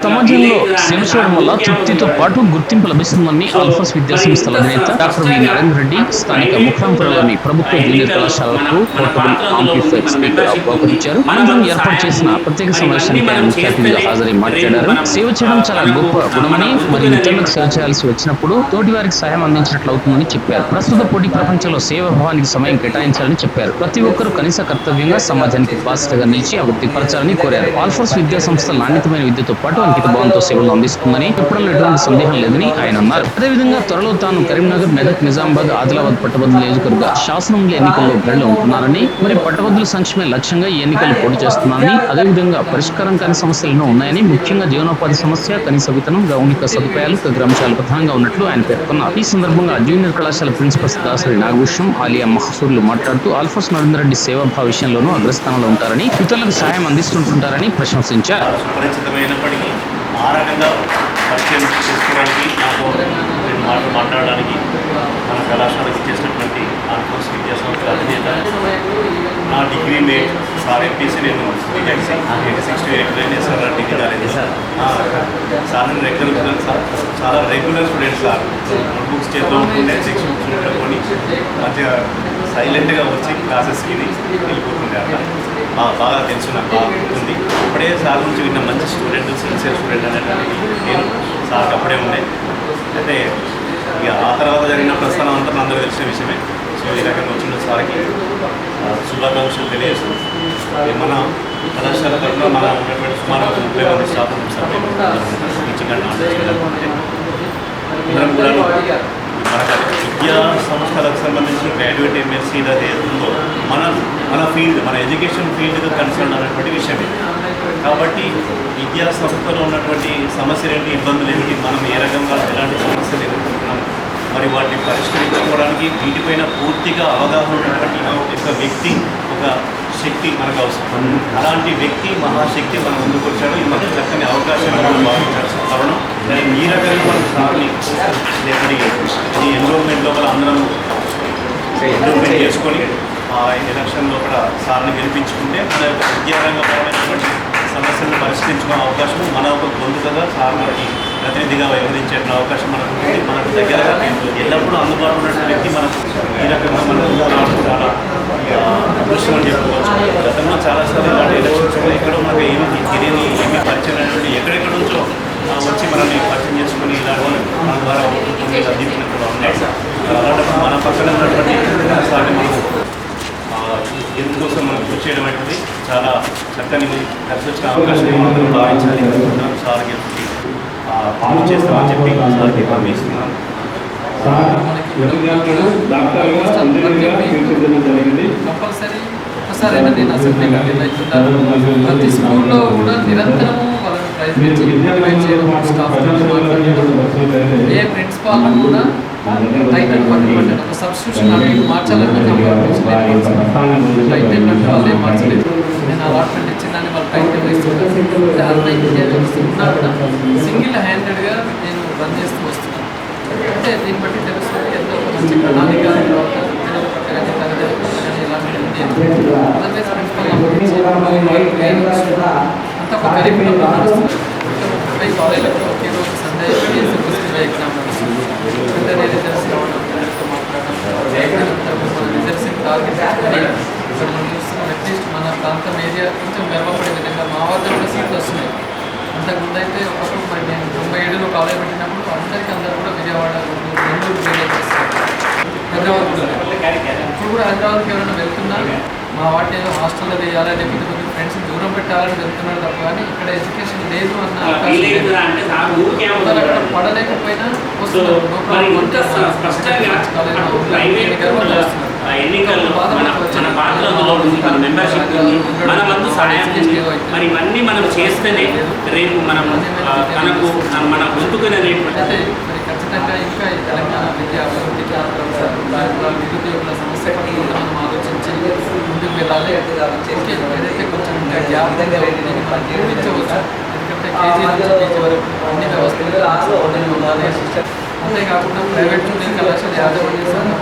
సమాజంలో సేవ చేయడం వల్ల తృప్తితో పాటు గుర్తింపు లభిస్తుందని ఆల్ఫాస్ విద్యాసంస్థల అధినేత డాక్టర్ వి నరేంద్ర రెడ్డి స్థానిక ముఖాంపురంలోని ప్రభుత్వ జూనియర్ కళాశాలకు పోర్టబుల్ ఆంప్లిఫైర్ స్పీకర్ బహుకరించారు. అనంతరం ఏర్పాటు చేసిన ప్రత్యేక సమావేశానికి ఆయన ముఖ్య అతిథిగా హాజరై మాట్లాడారు. సేవ చేయడం చాలా గొప్ప గుణమని, మరి ఇతరులకు సేవ చేయాల్సి వచ్చినప్పుడు తోటి వారికి సహాయం అందించినట్లు అవుతుందని చెప్పారు. ప్రస్తుత పోటీ ప్రపంచంలో సేవాభావానికి సమయం కేటాయించాలని చెప్పారు. ప్రతి ఒక్కరూ కనీస కర్తవ్యంగా సమాజానికి బాధ్యతగా నిలిచి అభివృద్ధి పరచాలని కోరారు. ఆల్ఫాస్ విద్యా సంస్థ నాణ్యతమైన విద్యతో పాటు అంకిత భావంతో సేవలు అందిస్తుందని చెప్పడంలో ఎటువంటి సందేహం లేదని ఆయన అన్నారు. అదేవిధంగా త్వరలో తాను కరీంనగర్, మెదక్, నిజామాబాద్, ఆదిలాబాద్ పట్టభద్రుల నియోజకవర్గ శాసనమండలి ఎన్నికల్లో బరిలో ఉంటున్నారని, మరి పట్టభద్రుల సంక్షేమ లక్ష్యంగా ఈ ఎన్నికలు పోటీ చేస్తున్నారని, అదేవిధంగా పరిష్కారం కాని సమస్యలు ఎన్నో ఉన్నాయని, ముఖ్యంగా జీవనోపాధి సమస్య, కనీస వేతనం, మౌలిక సదుపాయాలు తదితర ప్రధానంగా ఉన్నట్లు ఆయన పేర్కొన్నారు. ఈ సందర్భంగా జూనియర్ కళాశాల ప్రిన్సిపల్ దాసరి నాగభూషణం, ఆలియా మహసూర్లు మాట్లాడుతూ ఆల్ఫాస్ నరేంద్ర రెడ్డి సేవాభావ విషయంలోనూ అగ్రస్థానంలో ఉంటారని, ఇతరులకు సహాయం అందిస్తుంటారని ప్రశంసించారు. ఆ రకంగా పరిచయం చేసుకోవడానికి నాకు రెండు మాటలు మాట్లాడడానికి మన కళాశాలకు చేసినటువంటి ఆల్ఫాస్ విద్యాసంస్థల అధినేత, నా డిగ్రీ మేట్ సార్ ఎంపీసీ, నేను బీటెక్సీ 86 SRR degree college sir regular sir, చాలా రెగ్యులర్ స్టూడెంట్ సార్. నోట్బుక్స్ చేతిలో ఉంటుండే, టెక్స్ట్ బుక్స్ పెట్టుకొని మంచిగా సైలెంట్గా వచ్చి క్లాసెస్కి వెళ్ళిపోతుండే. అట్లా బాగా తెలుసు, నాకు బాగా ఉంటుంది. అప్పుడే సార్ నుంచి విన్న మంచి స్టూడెంట్, సిన్సియర్ స్టూడెంట్ అనేటువంటి నేను సార్కి అప్పుడే ఉండే. అయితే ఇక ఆ తర్వాత జరిగిన ప్రస్థానం అంతా అందరూ తెలిసిన విషయమే. సో ఈ రకంగా వచ్చిన సార్కి శుభాకాంక్షలు తెలియజేస్తాం. మన కళాశాల తరఫున మన ఉన్నటువంటి సుమారు 30 మంది స్టాఫ్ సార్ అందరం కూడా మన విద్యా సంస్థలకు సంబంధించి గ్రాడ్యుయేట్ ఎంఎస్సీ అదే ఉందో మన ఫీల్డ్, మన ఎడ్యుకేషన్ ఫీల్డ్కి కన్సర్న్ అన్నటువంటి విషయమే. కాబట్టి విద్యా సంస్థలో ఉన్నటువంటి సమస్యలు ఏంటి, ఇబ్బందులు ఏమిటి, మనం ఏ రకంగా ఎలాంటి సమస్యలు ఎదుర్కొంటున్నాం, మరి వాటిని పరిష్కరించుకోవడానికి వీటిపైన పూర్తిగా అవగాహన ఉన్నటువంటి ఒక వ్యక్తి, ఒక శక్తి మనకు అవసరం. అలాంటి వ్యక్తి, మహాశక్తి మన ముందుకు వచ్చాడు. ఈ మనకు చక్కని అవకాశం మనం భావించాల్సిన కారణం ఈ రకంగా మనం సార్ని ఈ ఎన్రోల్మెంట్ లోపల అందరం ఎన్రోల్మెంట్ చేసుకొని ఆ ఎలక్షన్ లోపల సార్ని గెలిపించుకుంటే మన యొక్క విద్యారంగపరమైనటువంటి సమస్యలను పరిష్కరించుకునే అవకాశం, మన ఒక గొంతుకగా సార్ మనకి ప్రతినిధిగా వ్యవహరించే అవకాశం మనకు ఉంటుంది. మనకు దగ్గరగా ఎల్లప్పుడూ అందుబాటులో ఉన్నటువంటి వ్యక్తి మనకు ఈ రకంగా మనకు చాలా అదృష్టం అని చెప్పుకోవచ్చు. గతంలో చాలాసార్లు ఇలాంటి ఎలక్షన్స్ ఎక్కడో మనకు ఏమి తెలియని, ఏమీ పరిచయం అయినటువంటి ఎక్కడెక్కడ నుంచో వచ్చి మనల్ని పరిచయం చేసుకుని ఇలాంటి మన ద్వారా అందించినప్పుడు ఉన్నాయి. అలాంటి మన పక్కన ఉన్నటువంటి సార్ని మనం ఎందుకోసం మనం కృషి చేయడం అనేది చాలా చక్కని కలిసి వచ్చిన అవకాశం అందరూ భావించాలి. సార్కి పాలు చేస్తామని చెప్పి సార్కి పంపిస్తున్నాను. కంపల్సరీ ఒకసారి నేను అసెంబ్లీకి అవుతున్నారు. ప్రతి స్కూల్లో కూడా నిరంతరము వాళ్ళని ప్రైవేట్ చేయడం, స్టాఫ్ ఏ ప్రిన్సిపాల్ కూడా టైటిల్ పట్టుకోండి, ఒక సబ్స్టిట్యూషన్ అవి మార్చాలని టైటిల్ అంటే వాళ్ళే మార్చలేదు. నేను అలాట్మెంట్ ఇచ్చిందని వాళ్ళు టైటిల్ ఇస్తున్నారు. ఉన్నా కూడా సింగిల్ హ్యాండెడ్గా నేను రన్ చేస్తూ వస్తున్నాను. అంటే దీన్ని బట్టి తెలుస్తుంది ఎంతో మంచి ప్రణాళిక అంత ఒక కరికులం నడుస్తుంది. కాలేజీలో ఒకే రోజు సండే ఎగ్జామ్ నడుస్తుంది. రిజల్ట్స్ రావడం, రిజల్ట్స్ టార్గెట్ ఇక్కడ మనం చూస్తున్నాం. అట్లీస్ట్ మన ప్రాంతం ఏరియా కొంచెం గర్వపడే విధంగా మా వద్ద కూడా సీట్లు వస్తున్నాయి. అంతకుముందు అయితే ఒకప్పుడు మరి నేను 97లో కాలేజ్ పెట్టినప్పుడు అందరూ కూడా విజయవాడ, నెల్లూరు చేస్తారు, హైదరాబాద్ కూడా. ఇప్పుడు కూడా హైదరాబాద్కి ఎవరైనా వెళ్తున్నా మా వాటి ఏదో హాస్టల్లో వేయాలి, లేకపోతే కొంచెం ఫ్రెండ్స్ దూరం పెట్టాలని వెళ్తున్నారు తప్ప కానీ ఇక్కడ ఎడ్యుకేషన్ లేదు అన్న అక్కడ పడలేకపోయినా వస్తున్నారు. మరి ఇవన్నీ మనం చేస్తేనే రేపు మనం మన గొంతుకునేటువంటి అయితే మరి ఖచ్చితంగా ఇంకా తెలంగాణ విద్యా అభివృద్ధికి నిరుద్యోగుల సమస్య పట్ల మనం ఆలోచించి ముందుకు వెళ్ళాలి. ఏదైతే కొంచెం ఇంకా గ్యాప్ పూరించవచ్చు. ఎందుకంటే కేజీ నుంచి పీజీ వరకు అన్ని వ్యవస్థలు ఉండాలి. అంతేకాకుండా ప్రైవేట్ జూనియర్ కళాశాల యాజమాన్య సంఘం